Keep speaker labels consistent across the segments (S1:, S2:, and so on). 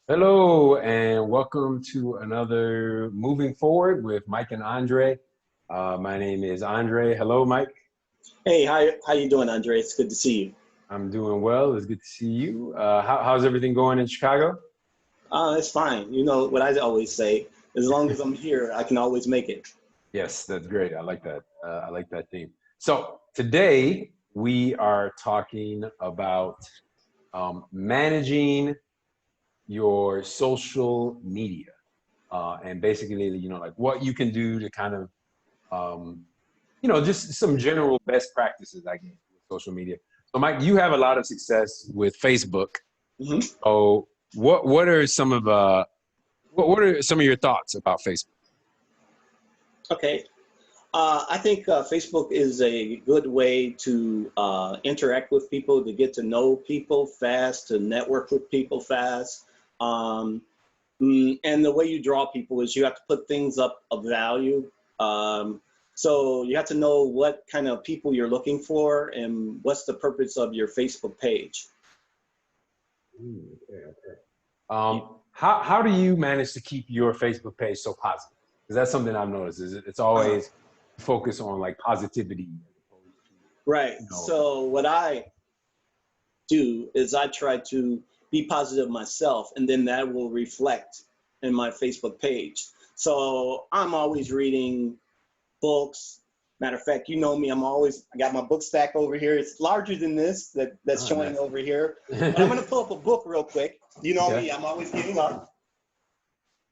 S1: Hello, and welcome to another Moving Forward with Mike and Andre. My name is Andre. Hello, Mike.
S2: Hey, how you doing, Andre? It's good to see you.
S1: I'm doing well. It's good to see you. How's everything going in Chicago?
S2: It's fine. You know what I always say, as long as I'm here, I can always make it.
S1: Yes, that's great. I like that. I like that theme. So today we are talking about managing your social media, and basically, like what you can do to kind of just some general best practices, I guess, with social media. So, Mike, you have a lot of success with Facebook.
S2: hmm
S1: So, what are some of what are some of your thoughts about Facebook?
S2: Okay. I think Facebook is a good way to interact with people, to get to know people fast, to network with people fast. Um, and the way you draw people is you have to put things up of value. Um, so you have to know what kind of people you're looking for and what's the purpose of your Facebook page.
S1: Okay. How do you manage to keep your Facebook page so positive? Because that's something I've noticed. Is it's
S2: Uh,
S1: always focus on like positivity as opposed to,
S2: right.
S1: you know.
S2: So what I do is I try to be positive myself, and then that will reflect in my Facebook page. So I'm always reading books. Matter of fact, you know me, I got my book stack over here. It's larger than this that's
S1: Oh,
S2: showing
S1: nice.
S2: over here. But I'm gonna pull up a book real quick. You know
S1: Okay.
S2: me, I'm always getting up.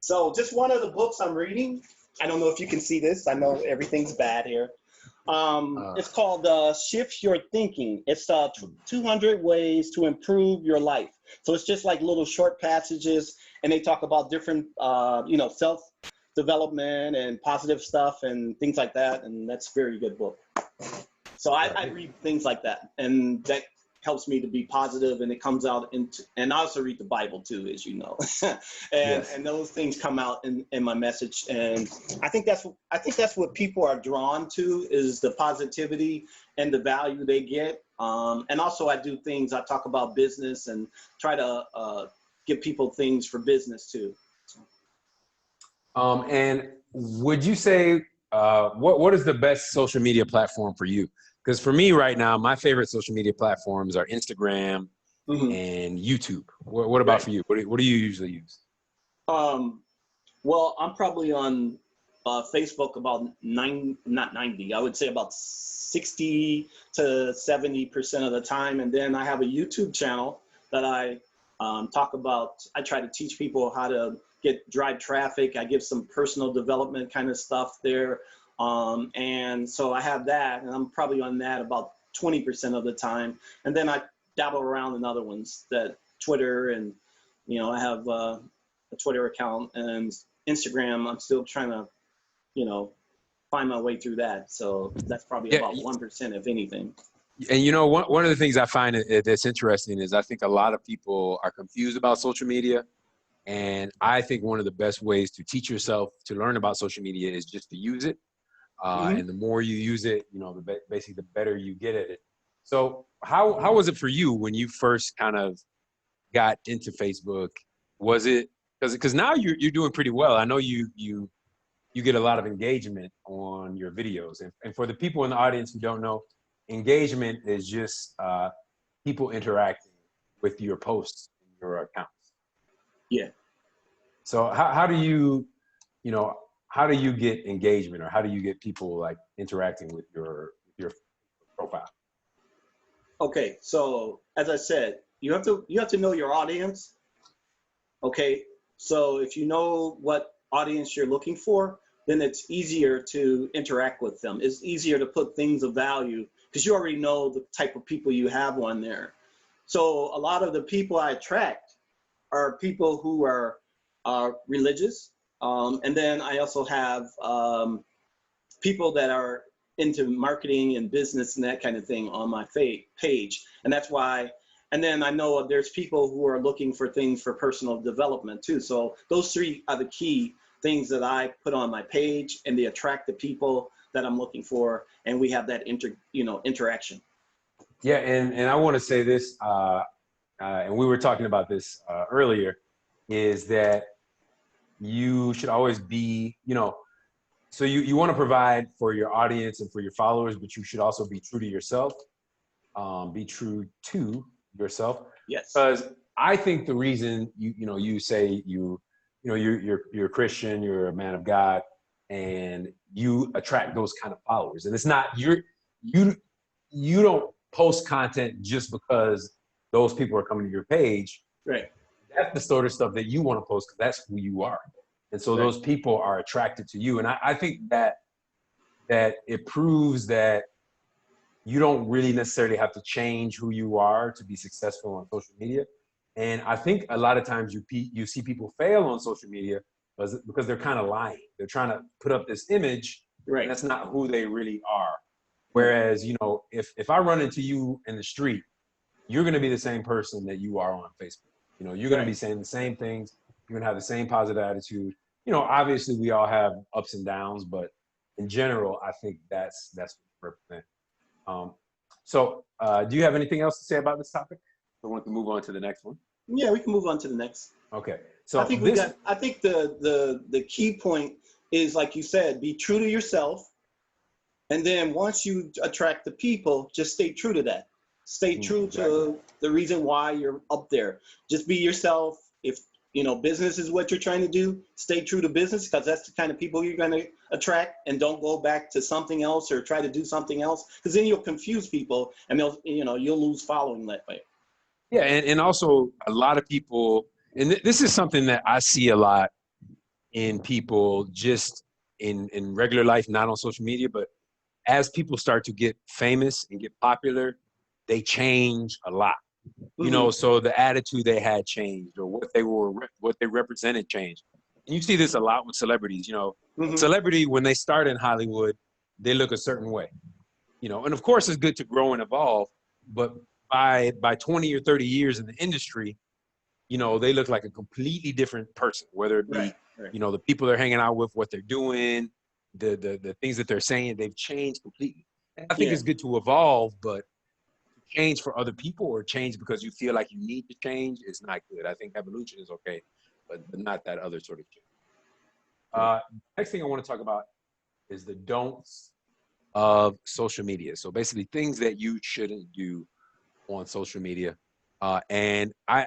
S2: So just one of the books I'm reading, I don't know if you can see this. I know everything's bad here.
S1: Uh,
S2: It's called Shift Your Thinking. It's 200 ways to improve your life. So it's just like little short passages, and they talk about different, self development and positive stuff and things like that. And that's a very good book. So I
S1: right.
S2: read things like that, and that helps me to be positive, and it comes out into, and I also read the Bible too, as you know, and
S1: Yes.
S2: those things come out in my message, and I think that's what people are drawn to, is the positivity and the value they get, and also I talk about business and try to give people things for business too. So,
S1: And would you say what is the best social media platform for you? Because for me right now, my favorite social media platforms are Instagram
S2: mhm.
S1: and YouTube. What about
S2: Right.
S1: for you? What do you usually use?
S2: Um, Well, I'm probably on Facebook about not 90, I would say about 60 to 70% of the time. And then I have a YouTube channel that I talk about. I try to teach people how to drive traffic. I give some personal development kind of stuff there. And so I have that, and I'm probably on that about 20% of the time. And then I dabble around in other ones, that Twitter, and I have a Twitter account, and Instagram, I'm still trying to, find my way through that. So that's probably
S1: Yeah,
S2: about 1%, if anything.
S1: and one of the things I find that's interesting is I think a lot of people are confused about social media. And I think one of the best ways to teach yourself to learn about social media is just to use it.
S2: hmm
S1: And the more you use it, basically the better you get at it. So how was it for you when you first kind of got into Facebook? Was it because now you're doing pretty well? I know you get a lot of engagement on your videos, and for the people in the audience who don't know, engagement is just people interacting with your posts in your accounts.
S2: Yeah.
S1: So how do you know how do you get engagement, or how do you get people like interacting with your profile?
S2: Okay. So as I said, you have to know your audience. Okay. So if you know what audience you're looking for, then it's easier to interact with them. It's easier to put things of value because you already know the type of people you have on there. So a lot of the people I attract are people who are religious. And then I also have people that are into marketing and business and that kind of thing on my page. And that's why, and then I know there's people who are looking for things for personal development too. So those three are the key things that I put on my page, and they attract the people that I'm looking for. And we have that interaction.
S1: Yeah, and I want to say this, and we were talking about this earlier. is that you should always be, so you want to provide for your audience and for your followers, but you should also be true to yourself. Be true to yourself.
S2: Yes.
S1: Because I think the reason you say you're a Christian, you're a man of God, and you attract those kind of followers. And it's not you don't post content just because those people are coming to your page.
S2: Right.
S1: That's the sort of stuff that you want to post because that's who you are. And so
S2: Right.
S1: those people are attracted to you. And I think that it proves that you don't really necessarily have to change who you are to be successful on social media. And I think a lot of times you see people fail on social media because they're kind of lying. They're trying to put up this image,
S2: Right.
S1: and that's not who they really are. Whereas, if I run into you in the street, you're going to be the same person that you are on Facebook. You're going to be saying the same things. You're going to have the same positive attitude. Obviously we all have ups and downs, but in general, I think that's what you represent. So do you have anything else to say about this topic? I want to move on to the next one.
S2: Yeah, we can move on to the next.
S1: Okay. So
S2: I think the key point is, like you said, be true to yourself. And then once you attract the people, just stay true to that. Stay true to the reason why you're up there. Just be yourself. If business is what you're trying to do, stay true to business, because that's the kind of people you're going to attract, and don't go back to something else or try to do something else, because then you'll confuse people and you'll lose following that way.
S1: Yeah. And also a lot of people, and this is something that I see a lot in people just in regular life, not on social media, but as people start to get famous and get popular, they change a lot. So the attitude they had changed, or what they represented changed. And you see this a lot with celebrities. Celebrity, when they start in Hollywood, they look a certain way. And of course it's good to grow and evolve, but by 20 or 30 years in the industry, they look like a completely different person, whether it be, the people they're hanging out with, what they're doing, the things that they're saying, they've changed completely. And I think it's good to evolve, but change for other people or change because you feel like you need to change is not good. I think evolution is okay, but not that other sort of change. Next thing I want to talk about is the don'ts of social media. So basically things that you shouldn't do on social media. And I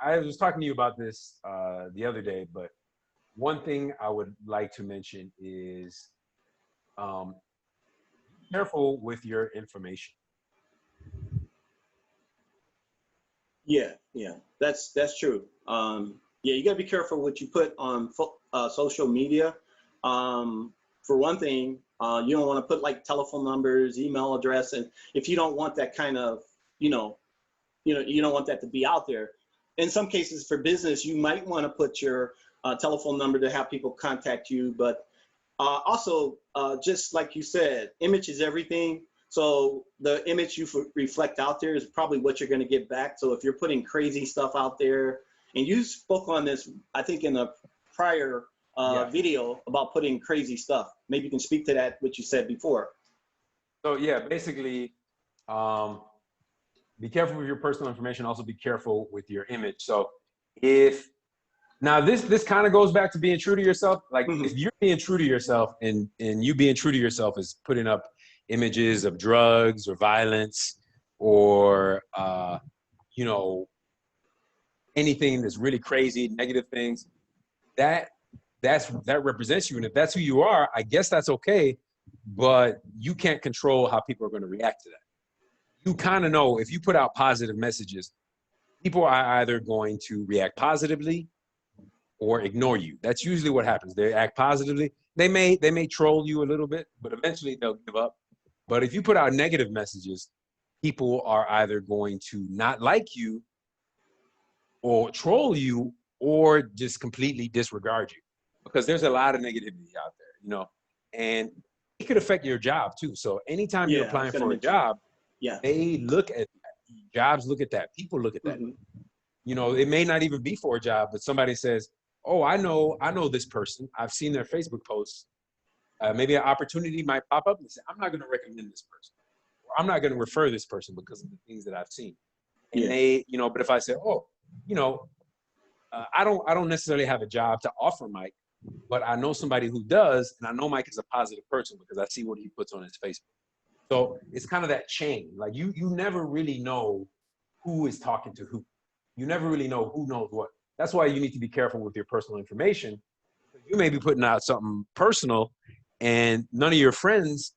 S1: was talking to you about this the other day, but one thing I would like to mention is be careful with your information.
S2: Yeah, that's true. You got to be careful what you put on social media. For one thing, you don't want to put like telephone numbers, email address, and if you don't want that kind of, you don't want that to be out there. In some cases, for business, you might want to put your telephone number to have people contact you, but also, just like you said, image is everything. So the image you reflect out there is probably what you're going to get back. So if you're putting crazy stuff out there, and you spoke on this, I think in a prior video about putting crazy stuff. Maybe you can speak to that, what you said before.
S1: So yeah, basically, be careful with your personal information. Also be careful with your image. So now this kind of goes back to being true to yourself. Like if you're being true to yourself and you being true to yourself is putting up images of drugs or violence or, anything that's really crazy, negative things, that represents you. And if that's who you are, I guess that's okay, but you can't control how people are going to react to that. You kind of know if you put out positive messages, people are either going to react positively or ignore you. That's usually what happens. They act positively. They may troll you a little bit, but eventually they'll give up. But if you put out negative messages, people are either going to not like you or troll you or just completely disregard you, because there's a lot of negativity out there, and it could affect your job too. So anytime you're applying for a job, they look at that. Jobs look at that. People look at that. It may not even be for a job, but somebody says, oh, I know this person. I've seen their Facebook posts. Maybe an opportunity might pop up and say, I'm not going to recommend this person, or I'm not going to refer this person because of the things that I've seen. And they, but if I say, oh, I don't necessarily have a job to offer Mike, but I know somebody who does, and I know Mike is a positive person because I see what he puts on his Facebook. So it's kind of that chain. Like you never really know who is talking to who. You never really know who knows what. That's why you need to be careful with your personal information. You may be putting out something personal, and none of your friends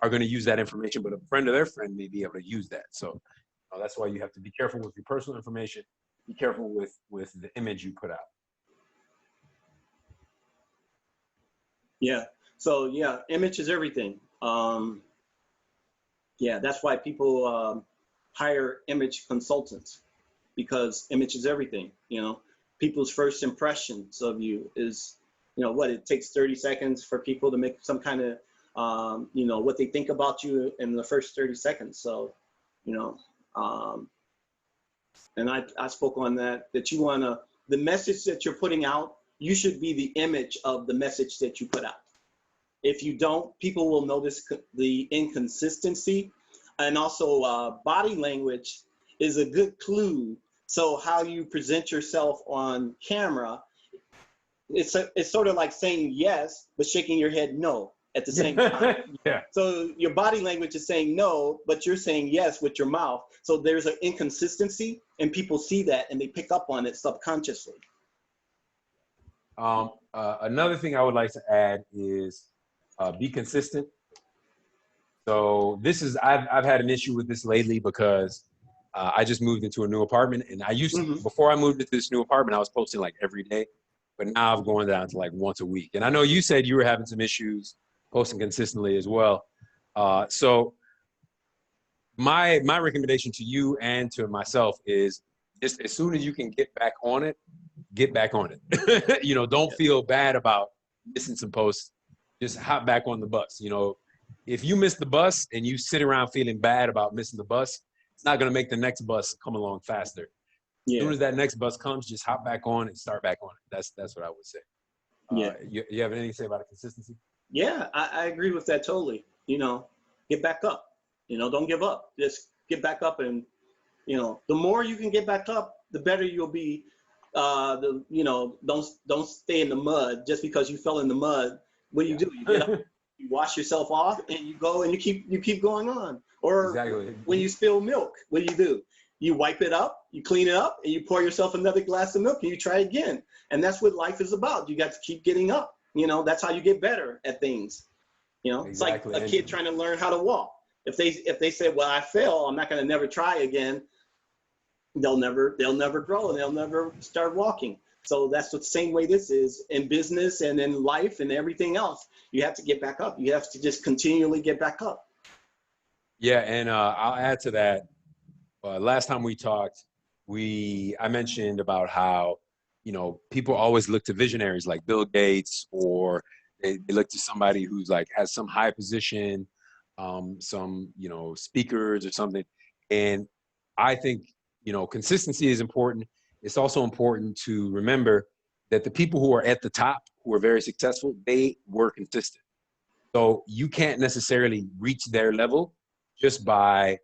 S1: are going to use that information, but a friend of their friend may be able to use that. So that's why you have to be careful with your personal information. Be careful with the image you put out.
S2: Yeah. So yeah, image is everything. Yeah, that's why people hire image consultants, because image is everything. You know, people's first impressions of you is, you know, what it takes 30 seconds for people to make some kind of, you know, what they think about you in the first 30 seconds. So, you know, and I spoke on that you want to, the message that you're putting out, you should be the image of the message that you put out. If you don't, people will notice the inconsistency. And also body language is a good clue. So how you present yourself on camera, it's sort of like saying yes, but shaking your head no at the same time.
S1: Yeah.
S2: So your body language is saying no, but you're saying yes with your mouth. So there's an inconsistency, and people see that and they pick up on it subconsciously.
S1: Another thing I would like to add is be consistent. So this is, I've had an issue with this lately because I just moved into a new apartment, and I used to, before I moved into this new apartment, I was posting like every day, but now I've gone down to like once a week. And I know you said you were having some issues posting consistently as well. So my recommendation to you and to myself is just as soon as you can get back on it, get back on it. You know, don't feel bad about missing some posts. Just hop back on the bus. You know, if you miss the bus and you sit around feeling bad about missing the bus, it's not going to make the next bus come along faster. As soon as that next bus comes, just hop back on and start back on it. That's what I would say. You have anything to say about the consistency?
S2: Yeah, I agree with that totally. You know, get back up. You know, don't give up. Just get back up, and you know, the more you can get back up, the better you'll be. You know, don't stay in the mud just because you fell in the mud. What do? You get up, you wash yourself off, and you go and you keep going on. Or when you spill milk, what do? You wipe it up, you clean it up, and you pour yourself another glass of milk, and you try again. And that's what life is about. You got to keep getting up. You know, that's how you get better at things. You know, it's like a kid trying to learn how to walk. If they say, well, I fail, I'm not going to never try again, they'll never grow, and they'll never start walking. So that's the same way this is in business and in life and everything else. You have to get back up. You have to just continually get back up.
S1: Yeah, and I'll add to that. Last time we talked, I mentioned about how, you know, people always look to visionaries like Bill Gates, or they look to somebody who's like has some high position, some, you know, speakers or something. And I think, you know, consistency is important. It's also important to remember that the people who are at the top, who are very successful, they were consistent. So you can't necessarily reach their level just by,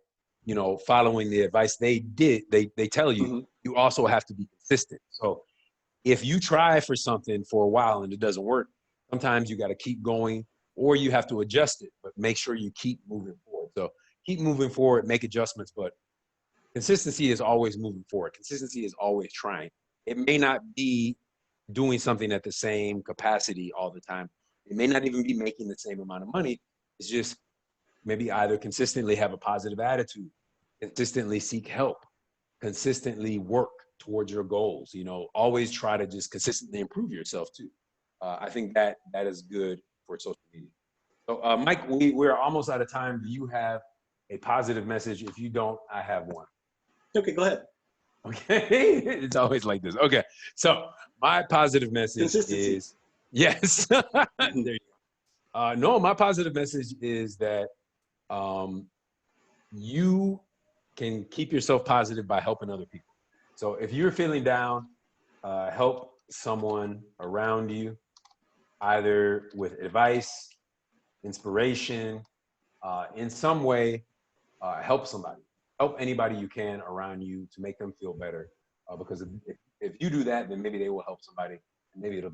S1: you know, following the advice they did. They tell you, you also have to be consistent. So if you try for something for a while and it doesn't work, sometimes you got to keep going, or you have to adjust it, but make sure you keep moving forward. So keep moving forward, make adjustments, but consistency is always moving forward. Consistency is always trying. It may not be doing something at the same capacity all the time. It may not even be making the same amount of money. It's just maybe either consistently have a positive attitude, consistently seek help, consistently work towards your goals. You know, always try to just consistently improve yourself too. I think that is good for social media. So Mike, we're almost out of time. Do you have a positive message? If you don't, I have one.
S2: Okay, go ahead.
S1: Okay, it's always like this. Okay, so my positive message is yes. There you go. No, my positive message is that you can keep yourself positive by helping other people. So if you're feeling down, help someone around you, either with advice, inspiration, in some way. Help somebody. Help anybody you can around you to make them feel better. Because if you do that, then maybe they will help somebody. And maybe it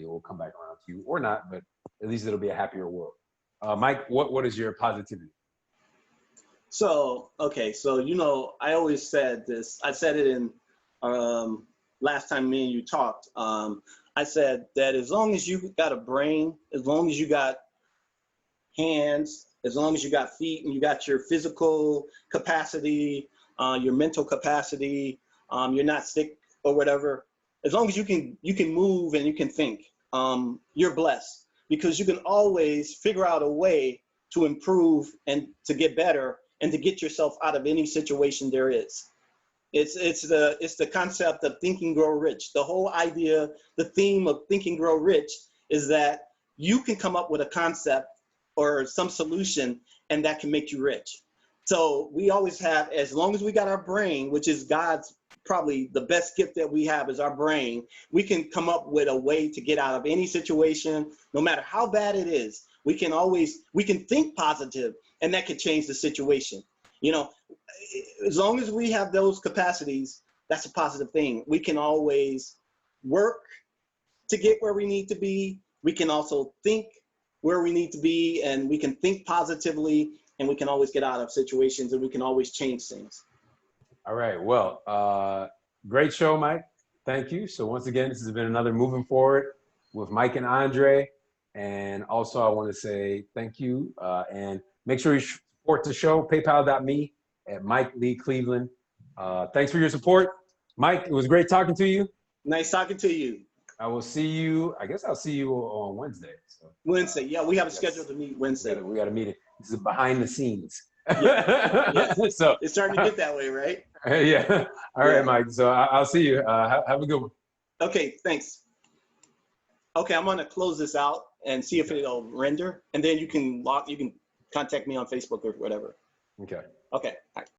S1: will come back around to you or not, but at least it'll be a happier world. Mike, what is your positivity?
S2: So, okay, so I always said this. I said it in last time me and you talked. I said that as long as you got a brain, as long as you got hands, as long as you got feet, and you got your physical capacity, your mental capacity, you're not sick or whatever. As long as you can move and you can think, you're blessed, because you can always figure out a way to improve and to get better and to get yourself out of any situation there is. It's the concept of Think and Grow Rich. The whole idea, the theme of Think and Grow Rich is that you can come up with a concept or some solution, and that can make you rich. So we always have, as long as we got our brain, which is God's probably the best gift that we have is our brain, we can come up with a way to get out of any situation, no matter how bad it is. We can think positive, and that could change the situation. As long as we have those capacities, that's a positive thing. We can always work to get where we need to be. We can also think where we need to be, and we can think positively, and we can always get out of situations, and we can always change things.
S1: All right. Well, great show, Mike. Thank you. So once again, this has been another Moving Forward with Mike and Andre. And also I want to say thank you. And make sure you support the show, paypal.me at Mike Lee Cleveland. Thanks for your support. Mike, it was great talking to you.
S2: Nice talking to you.
S1: I'll see you on Wednesday. So.
S2: Wednesday. Yeah, we have a schedule to meet Wednesday.
S1: We got a meeting. This is behind the scenes.
S2: Yeah.
S1: So
S2: it's starting to get that way, right?
S1: Yeah. All right, Mike. So I'll see you. Have a good one.
S2: Okay, thanks. Okay, I'm gonna close this out and see if it'll render, and then you can contact me on Facebook or whatever.
S1: Okay.
S2: Okay. All right.